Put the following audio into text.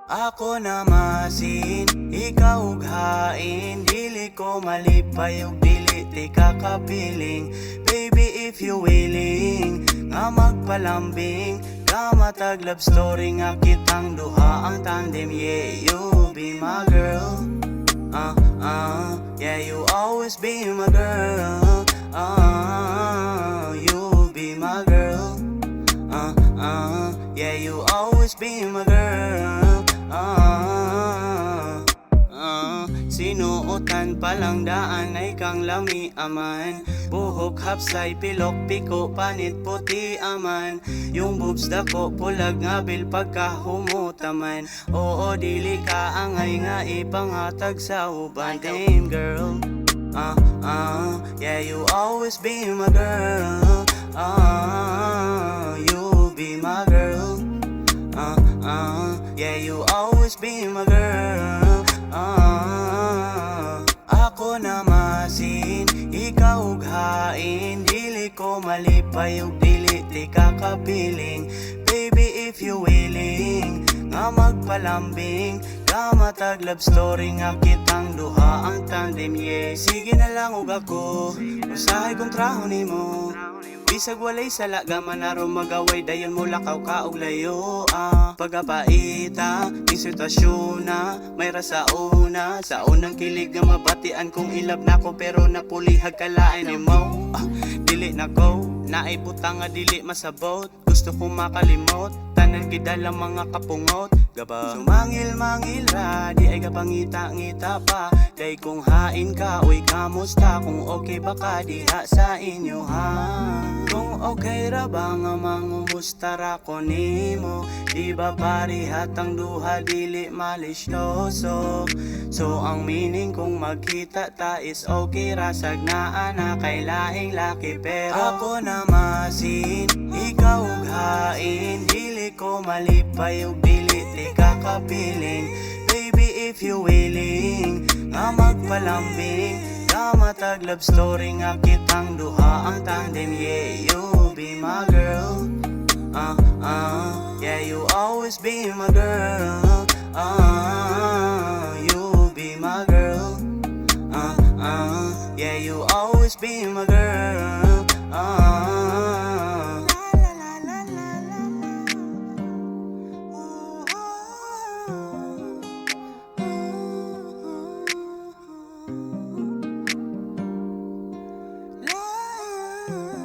Ako na masin, ikaw ughain. Dili ko malipay ug dili ti kakapiling. Baby if you willing, nga magpalambing. Ka matag love story nga kitang duha ang tandem. Yeah, you be my girl. Yeah, you always be my girl. You be my girl. Yeah, you always be my girl. Sinuotan palang daan ay kang lami aman. Buhok hapsay, pilok, piko, panit, puti aman. Yung boobs dako, pulag nga bil pagkahumutaman. Oo, dili ka angay nga ipanghatag sa uban. Damn girl, yeah, you always be my girl. You be my girl. Yeah, you always be my girl. Ako na masin, ikaw ughain. Dili ko malipay ug dili ti kakapiling. Baby if you willing, nga magpalambing. Ka matag love story nga kitang duha ang tandem. Yeah, sige na lang ug ako, usahay kong traho nimo. Bisag walay sala gaman aron magaway dayon mo lakaw ka og layo. Pagapaita, ning sitwasyon na may rasa una. Sa unang kilig nga mabatian kong ilab nako pero napulihag kalain ni mo. Dili nako, naibutang nga dili masabot. Gusto kong makalimot, tanan kidala mga kapungot. Gaba sumangil-mangil ra, di ay kapangita-ngita pa. Day kung hain ka, uy kamusta? Kung okay ba ka diha sa inyo ha? Kung okay ra ba nga mangumusta ra ko nimo? Di ba parihat ang duha dili malisyoso? So ang meaning kung magkita ta is okay ra sagnaan na kay laing laki. Pero ako na masin, ikaw ughain. Dili ko malipay ug dili ti kakapiling. Baby if you willing, nga magpalambing. Ka matag love story nga kitang duha ang tandem. Yeah, you be my girl. Yeah, you always be my girl. You be my girl. Yeah, you always be my girl. La